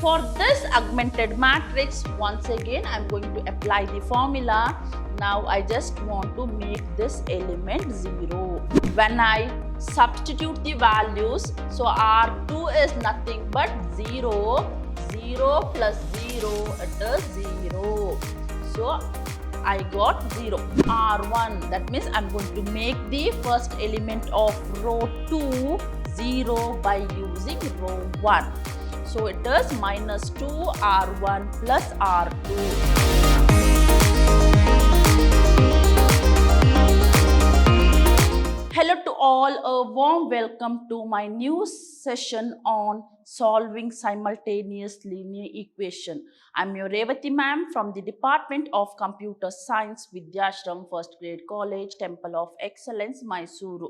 For this augmented matrix, once again I am going to apply the formula. Now I just want to make this element 0. When I substitute the values, so R2 is nothing but 0. 0 plus 0, it is 0. So I got 0. R1, that means I am going to make the first element of row 2 0 by using row 1. So it is minus 2 R1 plus R2. Hello to all, a warm welcome to my new session on solving simultaneous linear equation. I'm your Revati ma'am from the Department of Computer Science, Vidhyaashram, First Grade College, Temple of Excellence, MYSURU.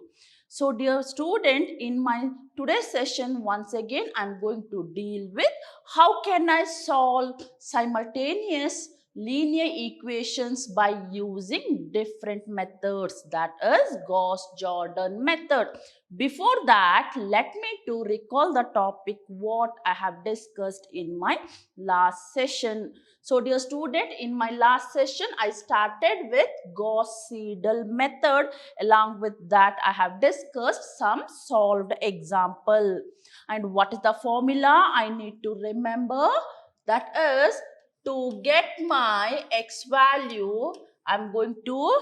So dear student, in my today's session, once again, I'm going to deal with how can I solve simultaneous linear equations by using different methods, that is Gauss-Jordan method. Before that, let me to recall the topic what I have discussed in my last session. So dear student, in my last session, I started with Gauss-Seidel method. Along with that, I have discussed some solved example. And what is the formula I need to remember? That is, to get my x value, I'm going to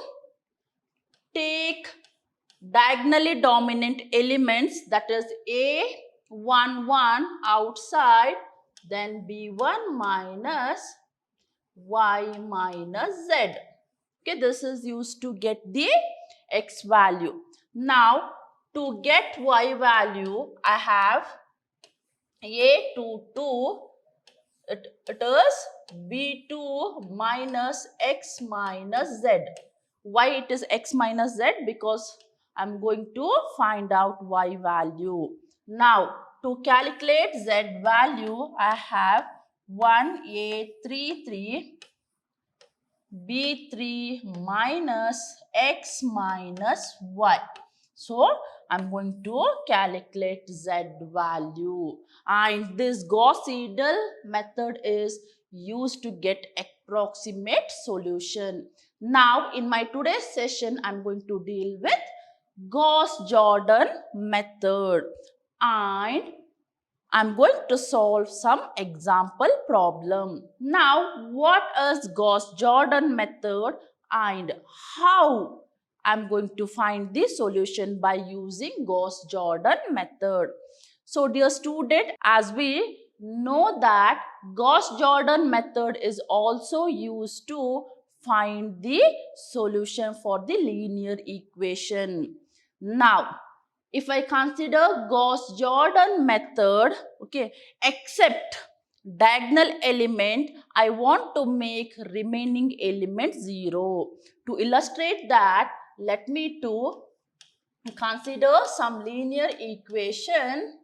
take diagonally dominant elements, that is A11 outside, then B1 minus Y minus Z. Okay, this is used to get the x value. Now, to get y value, I have A22. It is B2 minus x minus z. Why it is x minus z? Because I'm going to find out y value. Now, to calculate z value, I have 1A33 B3 minus x minus y. So, I'm going to calculate z value. And this Gauss-Seidel method is used to get approximate solution. Now, in my today's session, I'm going to deal with Gauss-Jordan method. And I'm going to solve some example problem. Now, what is Gauss-Jordan method and how I'm going to find the solution by using Gauss-Jordan method? So, dear student, as we know that Gauss-Jordan method is also used to find the solution for the linear equation. Now, if I consider Gauss-Jordan method, okay, except diagonal element, I want to make remaining element 0. To illustrate that, let me to consider some linear equation.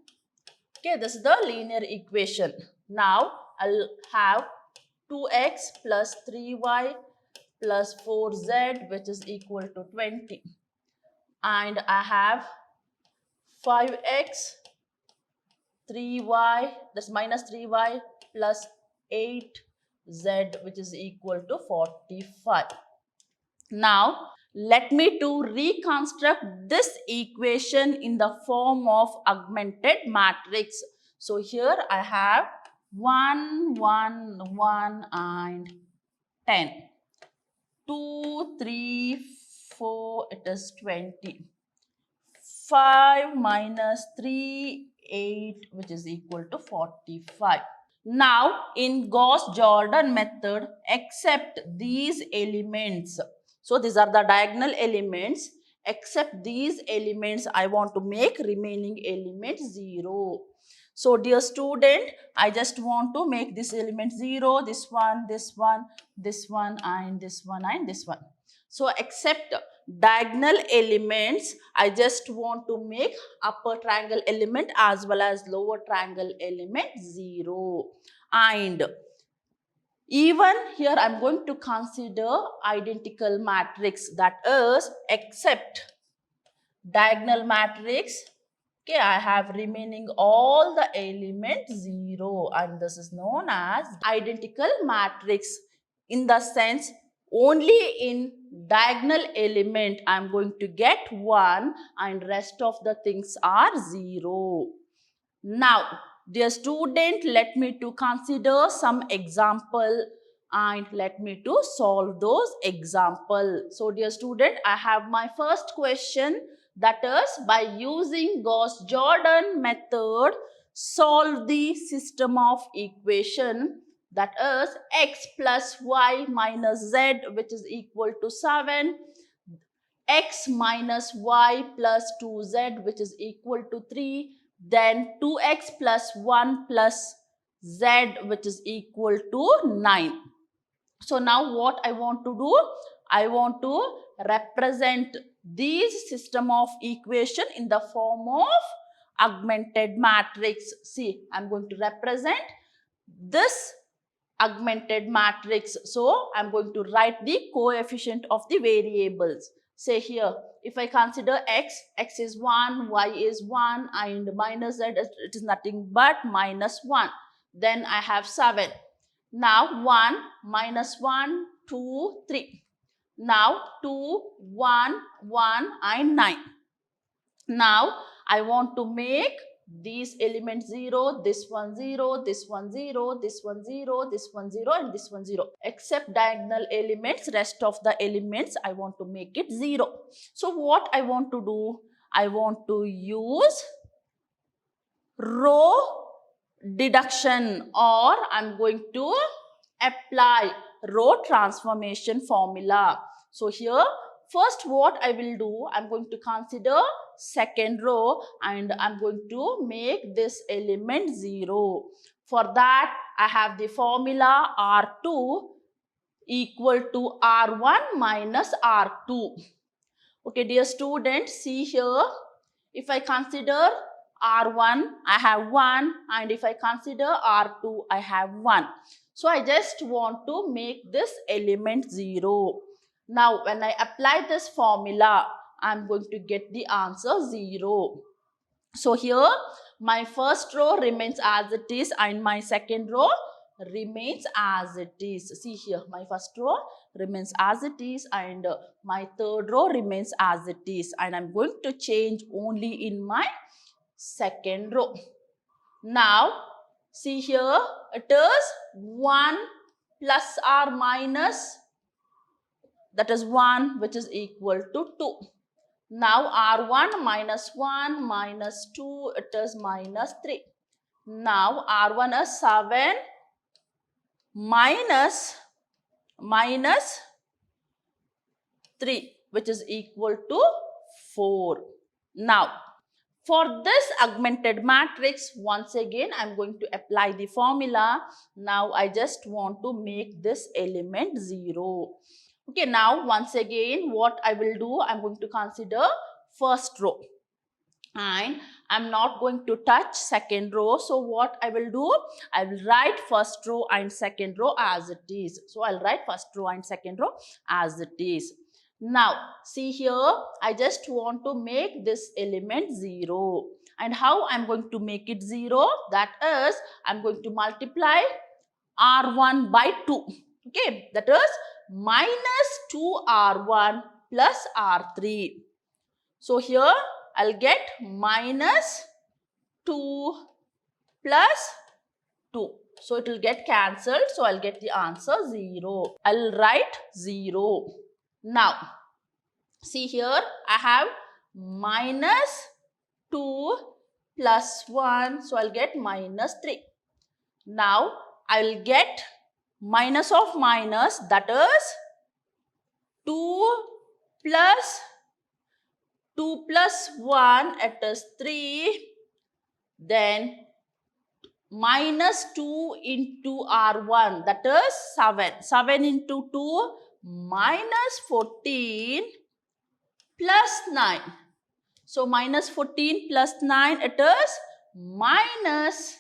Okay, this is the linear equation. Now, I'll have 2x plus 3y plus 4z, which is equal to 20. And I have 5x, 3y, that's minus 3y plus 8z, which is equal to 45. Now, let me to reconstruct this equation in the form of augmented matrix. So, here I have 1, 1, 1 and 10. 2, 3, 4, it is 20. 5 minus 3, 8, which is equal to 45. Now, in Gauss-Jordan method, accept these elements. So, these are the diagonal elements. Except these elements, I want to make remaining element 0. So, dear student, I just want to make this element 0, this one, this one, this one, and this one, and this one. So, except diagonal elements, I just want to make upper triangle element as well as lower triangle element 0. And even here I am going to consider identical matrix, that is except diagonal matrix, Okay, I have remaining all the elements 0, and this is known as identical matrix. In the sense, only in diagonal element I am going to get 1 and rest of the things are 0. Now, dear student, let me to consider some example and let me to solve those example. So, dear student, I have my first question, that is, by using Gauss-Jordan method, solve the system of equation, that is x plus y minus z, which is equal to 7, x minus y plus 2z, which is equal to 3, then 2x plus 1 plus z, which is equal to 9. So now what I want to do? I want to represent these system of equation in the form of augmented matrix. See, I'm going to represent this augmented matrix. So I'm going to write the coefficient of the variables. Say here, if I consider x is 1, y is 1, and minus z, it is nothing but minus 1. Then I have 7. Now 1, minus 1, 2, 3. Now 2, 1, 1 and 9. Now I want to make these elements 0, this one 0, this one 0, this one 0, this one 0 and this one 0. Except diagonal elements, rest of the elements I want to make it 0. So what I want to do? I want to use row deduction, or I'm going to apply row transformation formula. So here, first what I will do, I'm going to consider second row and I'm going to make this element 0. For that, I have the formula R2 equal to R1 minus R2. Okay, dear students, see here, if I consider R1, I have 1, and if I consider R2, I have 1. So I just want to make this element 0. Now, when I apply this formula, I am going to get the answer 0. So here, my first row remains as it is and my second row remains as it is. See here, my first row remains as it is and my third row remains as it is. And I'm going to change only in my second row. Now, see here, it is 1 plus or minus, that is 1, which is equal to 2. Now R1 minus 1 minus 2, it is minus 3. Now R1 is 7 minus 3, which is equal to 4. Now for this augmented matrix, once again I am going to apply the formula. Now I just want to make this element 0. Okay, now once again what I will do, I am going to consider first row and I am not going to touch second row. So what I will do, I will write first row and second row as it is. So I'll write first row and second row as it is. Now see here, I just want to make this element 0. And how I'm going to make it 0? That is, I'm going to multiply R1 by 2. Okay, that is minus 2R1 plus R3. So here I'll get minus 2 plus 2. So it will get cancelled. So I'll get the answer 0. I'll write 0. Now, see here I have minus 2 plus 1. So I'll get minus 3. Now I'll get minus of minus, that is 2 plus 1, it is 3. Then minus 2 into R1, that is 7. 7 into 2, minus 14 plus 9. So minus 14 plus 9, it is minus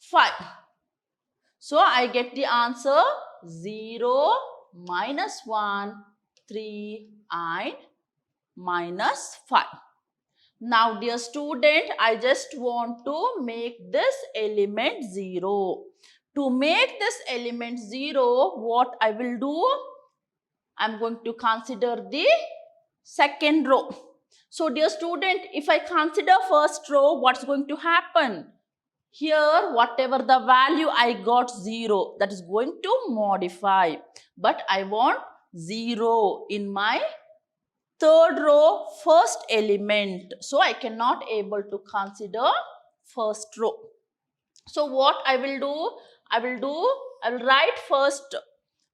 5. So I get the answer 0, minus 1, 3 and minus 5. Now, dear student, I just want to make this element 0. To make this element 0, what I will do? I'm going to consider the second row. So, dear student, if I consider first row, what's going to happen? Here, whatever the value I got 0, that is going to modify. But I want 0 in my third row, first element. So, I cannot able to consider first row. So, what I will do? I will write first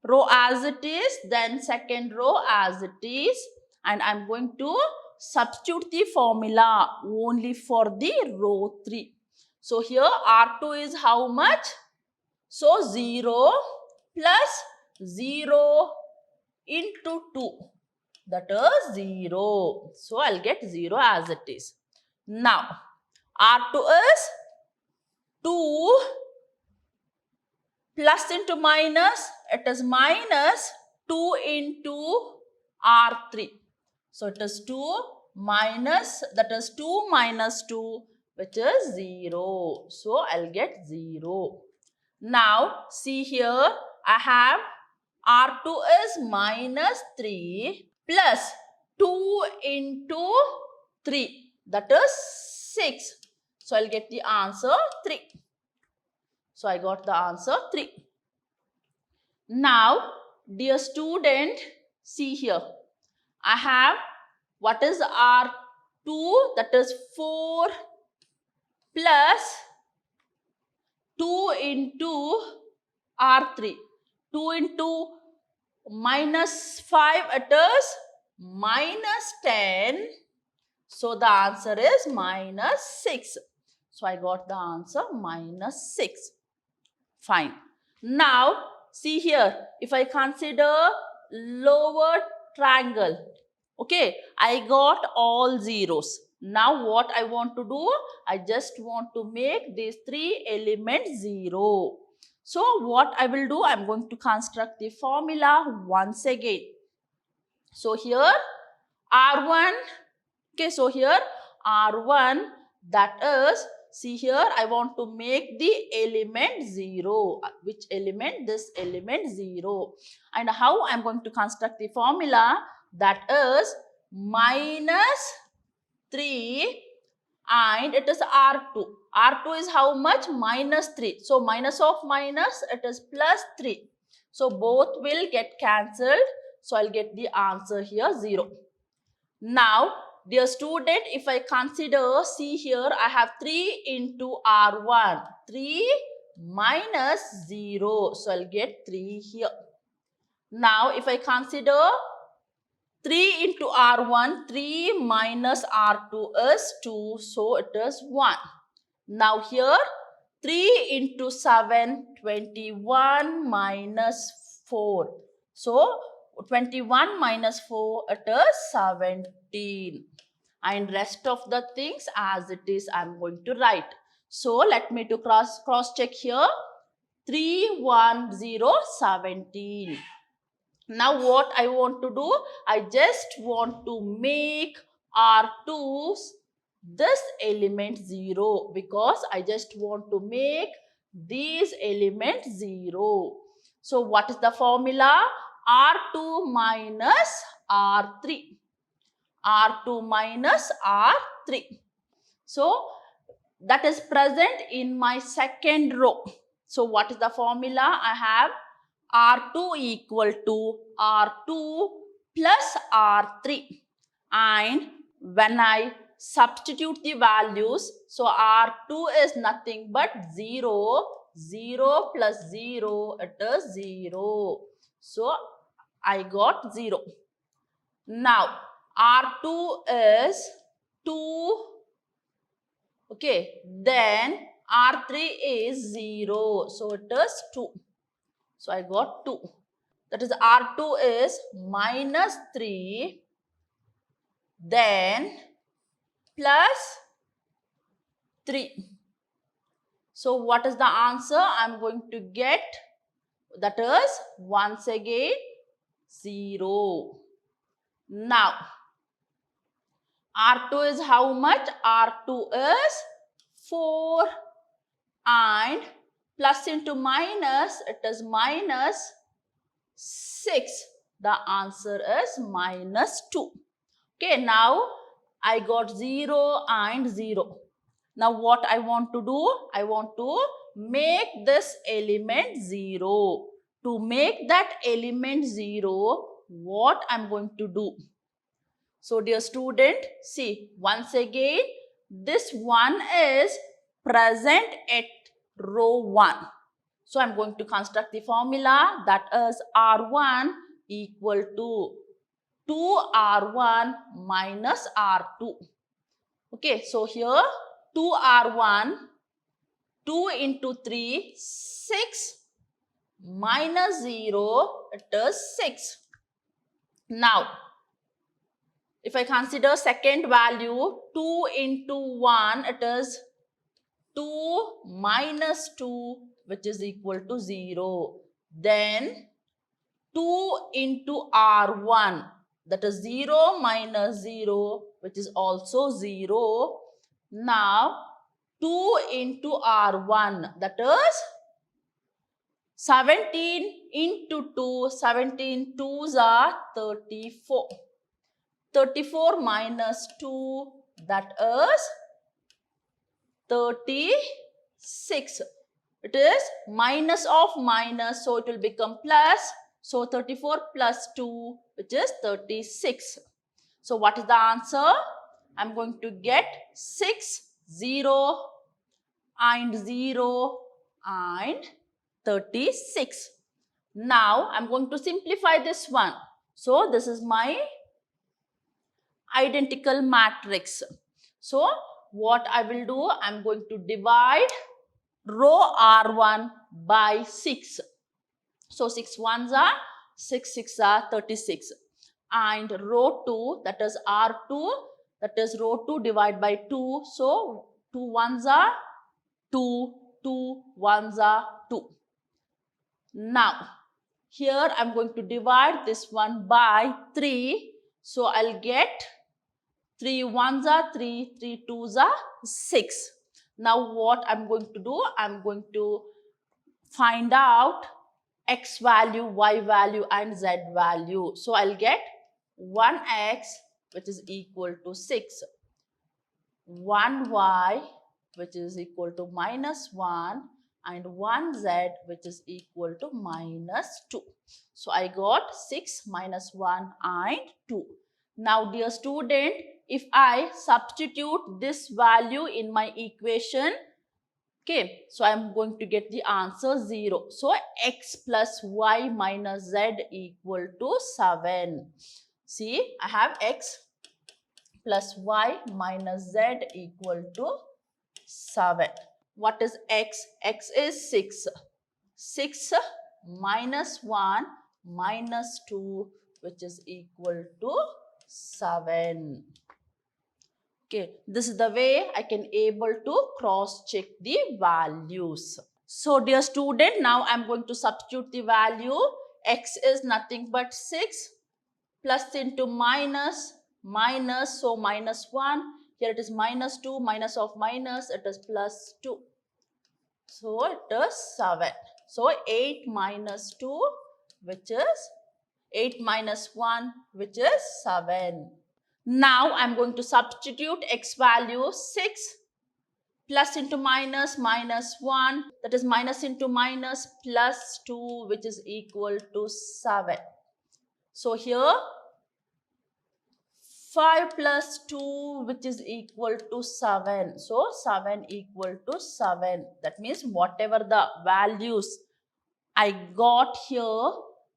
row as it is, then second row as it is, and I'm going to substitute the formula only for the row 3. So here R2 is how much? So 0 plus 0 into 2, that is 0. So I'll get 0 as it is. Now R2 is 2 plus into minus, it is minus 2 into R3. So it is 2 minus, that is 2 minus 2, which is 0. So I'll get 0. Now see here, I have R2 is minus 3 plus 2 into 3, that is 6. So I'll get the answer 3. So I got the answer 3. Now, dear student, see here. I have, what is R2? That is 4 plus 2 into R3. 2 into minus 5, it is minus 10. So the answer is minus 6. So I got the answer minus 6. Fine. Now, see here, if I consider lower triangle, okay, I got all zeros. Now, what I want to do? I just want to make these 3 elements 0. So, what I will do? I'm going to construct the formula once again. So, here R1, okay, so here R1, that is, see here, I want to make the element 0. Which element? This element 0. And how I'm going to construct the formula? That is minus 3 and it is R2. R2 is how much? Minus 3. So minus of minus, it is plus 3. So both will get cancelled. So I'll get the answer here 0. Now, dear student, if I consider, see here, I have 3 into R1. 3 minus 0. So I'll get 3 here. Now, if I consider 3 into R1, 3 minus R2 is 2. So it is 1. Now here, 3 into 7, 21 minus 4. So 21 minus 4, it is 17. And rest of the things as it is, I'm going to write. So let me to cross check here. 3, 1, 0, 17. Now what I want to do? I just want to make R2's this element 0 because I just want to make these elements 0. So what is the formula? R2 minus R3. R2 minus R3. So that is present in my second row. So what is the formula? I have R2 equal to R2 plus R3. And when I substitute the values, so R2 is nothing but 0. 0 plus 0, it is 0. So I got 0. Now R2 is 2. Okay, then R3 is 0. So it is 2. So I got 2. That is R2 is minus 3. Then plus 3. So what is the answer I'm going to get? That is once again 0. Now R2 is how much? R2 is 4 and plus into minus, it is minus 6. The answer is minus 2. Okay, now I got 0 and 0. Now what I want to do? I want to make this element 0. To make that element 0, what I'm going to do? So dear student, see once again, this 1 is present at row 1. So I'm going to construct the formula, that is R1 equal to 2R1 minus R2. Okay, so here 2R1, 2 into 3, 6 minus 0, it is 6. Now, if I consider second value, 2 into 1, it is 2 minus 2, which is equal to 0. Then 2 into R1, that is 0 minus 0, which is also 0. Now 2 into R1, that is 17 into 2, 17 2s are 34. 34 minus 2, that is 36. It is minus of minus, so it will become plus. So 34 plus 2, which is 36. So what is the answer? I'm going to get 6, 0 and 0 and 36. Now I'm going to simplify this one. So this is my identical matrix. So what I will do, I'm going to divide row R1 by 6. So 6 ones are 6, 6 are 36. And row 2, that is R2, that is row 2 divided by 2. So 2 ones are 2, 2 ones are 2. Now here I'm going to divide this one by 3. So I'll get 3 ones are 3, 3 twos are 6. Now what I'm going to do? I'm going to find out x value, y value and z value. So I'll get 1x, which is equal to 6. 1y, which is equal to minus 1. And 1z, which is equal to minus 2. So I got 6 minus 1 and 2. Now dear student, if I substitute this value in my equation, okay, so I'm going to get the answer 0. So x plus y minus z equal to 7. See, I have x plus y minus z equal to 7. What is x? X is 6. 6 minus 1 minus 2, which is equal to 7. Okay, this is the way I can able to cross check the values. So dear student, now I'm going to substitute the value. X is nothing but 6 plus into minus, minus, so minus 1. Here it is minus 2, minus of minus, it is plus 2. So it is 7. So 8 minus 2, which is 8 minus 1, which is 7. Now I'm going to substitute x value 6 plus into minus, minus 1, that is minus into minus plus 2, which is equal to 7. So here 5 plus 2, which is equal to 7. So 7 equal to 7. That means whatever the values I got here,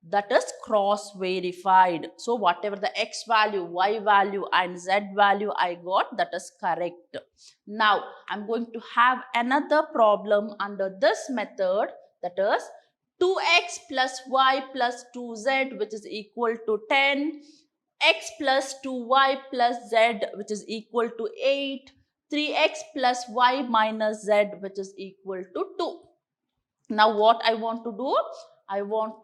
that is cross verified. So whatever the x value, y value and z value I got, that is correct. Now I'm going to have another problem under this method, that is 2x plus y plus 2z, which is equal to 10. X plus 2y plus z, which is equal to 8. 3x plus y minus z, which is equal to 2. Now what I want to do? I want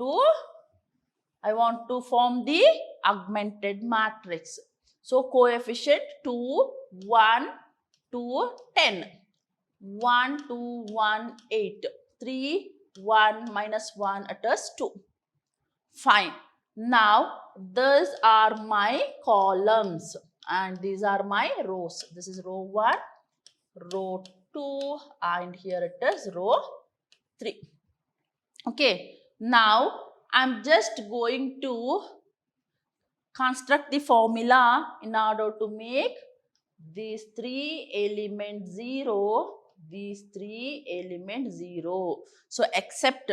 to form the augmented matrix. So coefficient 2, 1, 2, 10. 1, 2, 1, 8. 3, 1 minus 1, it is 2. Fine. Now, these are my columns and these are my rows. This is row 1, row 2 and here it is row 3. Okay. Now, I'm just going to construct the formula in order to make these 3 elements 0, these 3 elements 0. So except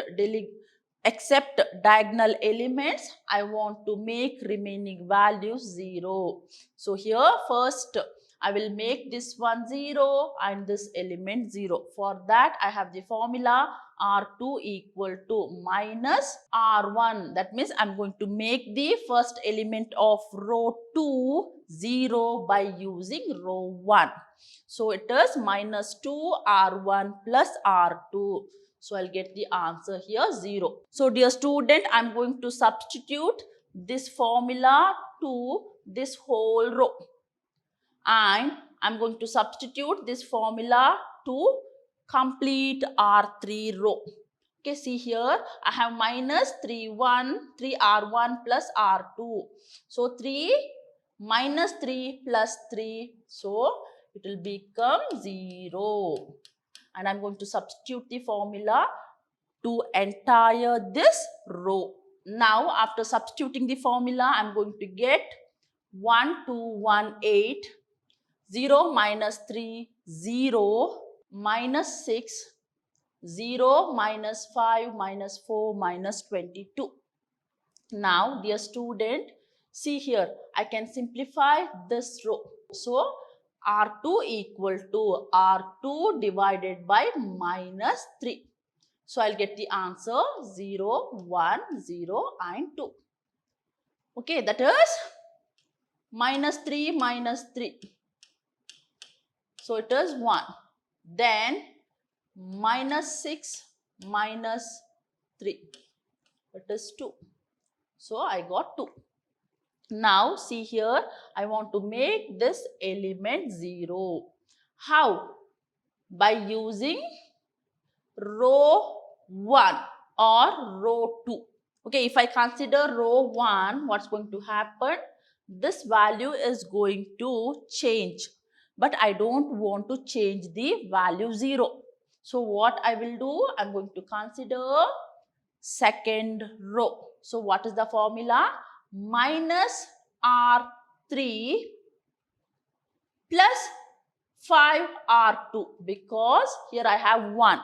diagonal elements, I want to make remaining values 0. So here first I will make this one 0 and this element 0. For that I have the formula R2 equal to minus R1. That means I'm going to make the first element of row 2 0 by using row 1. So it is minus 2 R1 plus R2. So I'll get the answer here 0. So dear student, I'm going to substitute this formula to this whole row. And I'm going to substitute this formula to complete R3 row. Okay, see here, I have minus 3R1 plus R2. So 3 minus 3 plus 3. So it will become 0. And I'm going to substitute the formula to entire this row. Now, after substituting the formula, I'm going to get 1, 2, 1, 8. 0 minus 3, 0, minus 6, 0, minus 5, minus 4, minus 22. Now, dear student, see here, I can simplify this row. So, R2 equal to R2 divided by minus 3. So, I'll get the answer 0, 1, 0 and 2. Okay, that is minus 3 minus 3. So it is 1. Then minus 6 minus 3. It is 2. So I got 2. Now see here, I want to make this element 0. How? By using row 1 or row 2. Okay, if I consider row 1, what's going to happen? This value is going to change. But I don't want to change the value 0. So what I will do? I'm going to consider second row. So what is the formula? Minus R3 plus 5R2 because here I have 1.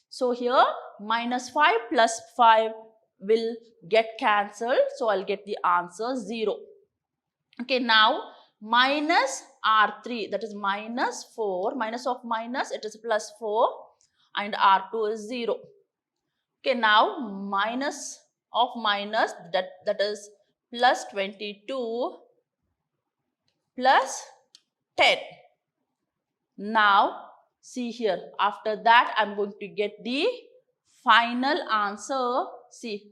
So here minus 5 plus 5 will get cancelled. So I'll get the answer 0. Okay, now minus R3, that is minus 4, minus of minus, it is plus 4 and R2 is 0. Okay, now minus of minus, that is plus 22 plus 10. Now, see here, after that I'm going to get the final answer. See,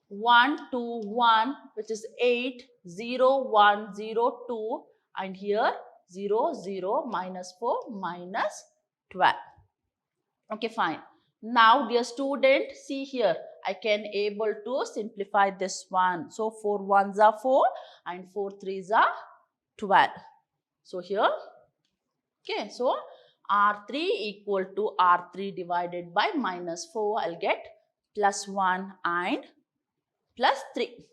1, 2, 1, which is 8, 0, 1, 0, 2 and here 0, 0, minus 4, minus 12. Okay, fine. Now, dear student, see here, I can able to simplify this one. So, 4 1s are 4 and 4 3s are 12. So, here, okay, so R3 equal to R3 divided by minus 4, I'll get plus 1 and plus 3.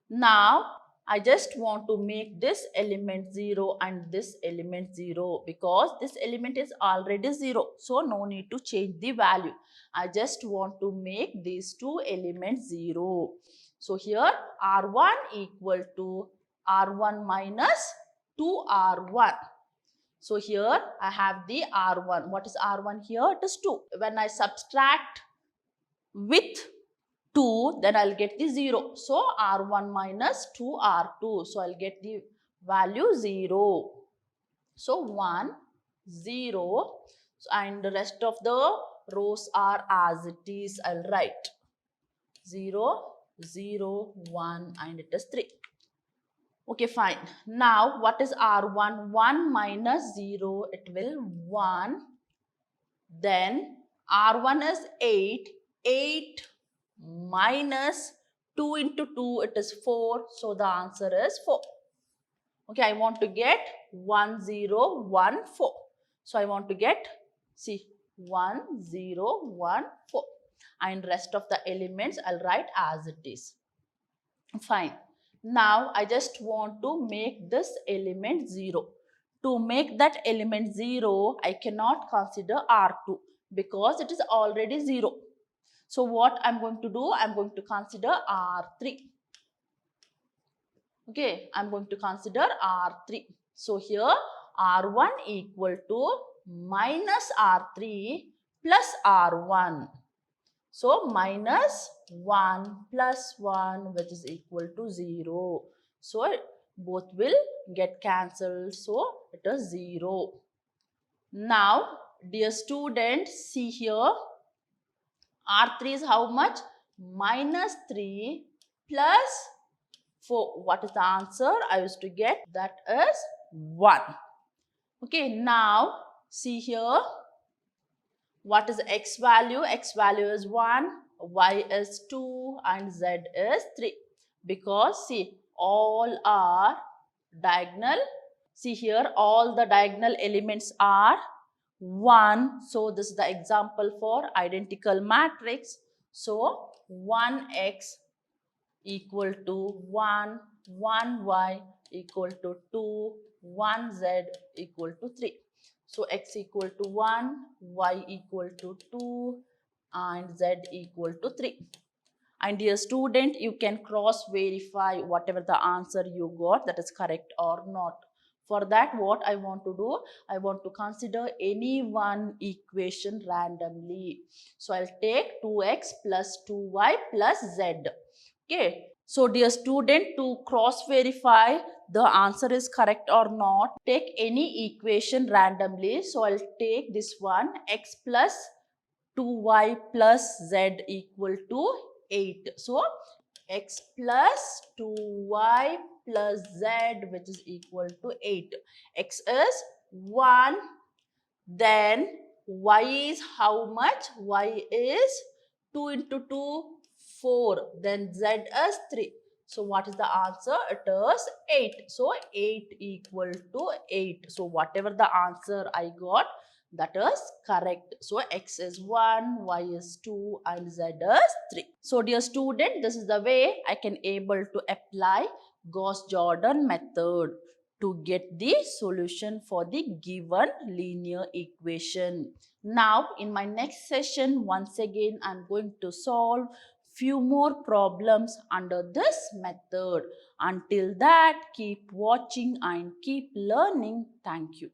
Now, I just want to make this element 0 and this element 0 because this element is already 0. So, no need to change the value. I just want to make these two elements 0. So, here R1 equal to R1 minus 2R1. So, here I have the R1. What is R1 here? It is 2. When I subtract with 2, then I'll get the 0. So, R1 minus 2R2. So, I'll get the value 0. So, 1, 0 and the rest of the rows are as it is. I'll write 0, 0, 1 and it is 3. Okay, fine. Now, what is R1? 1 minus 0, it will 1. Then R1 is 8. 8 minus 2 into 2, it is 4. So, the answer is 4. Okay, I want to get 1, 0, 1, 4. So, I want to get, see, 1, 0, 1, 4. And rest of the elements, I'll write as it is. Fine. Now, I just want to make this element 0. To make that element 0, I cannot consider R2 because it is already 0. So, what I'm going to do? I'm going to consider R3. Okay, I'm going to consider R3. So, here R1 equal to minus R3 plus R1. So, minus 1 plus 1, which is equal to 0. So, both will get cancelled. So, it is 0. Now, dear students, see here. R3 is how much? Minus 3 plus 4. What is the answer? I used to get that is 1. Okay, now see here. What is x value? X value is 1, y is 2 and z is 3. Because see, all are diagonal. See here, all the diagonal elements are 1. So, this is the example for identical matrix. So, 1x equal to 1, 1y equal to 2, 1z equal to 3. So, x equal to 1, y equal to 2 and z equal to 3. And dear student, you can cross verify whatever the answer you got, that is correct or not. For that, what I want to do, I want to consider any one equation randomly. So, I'll take 2x plus 2y plus z. Okay. So, dear student, to cross verify the answer is correct or not, take any equation randomly. So, I'll take this one, x plus 2y plus z equal to 8. So, x plus 2y plus z, which is equal to 8. X is 1. Then y is how much? Y is 2 into 2, 4. Then z is 3. So, what is the answer? It is 8. So, 8 equal to 8. So, whatever the answer I got, that is correct. So, x is 1, y is 2 and z is 3. So, dear student, this is the way I can able to apply Gauss-Jordan method to get the solution for the given linear equation. Now, in my next session, once again, I am going to solve few more problems under this method. Until that, keep watching and keep learning. Thank you.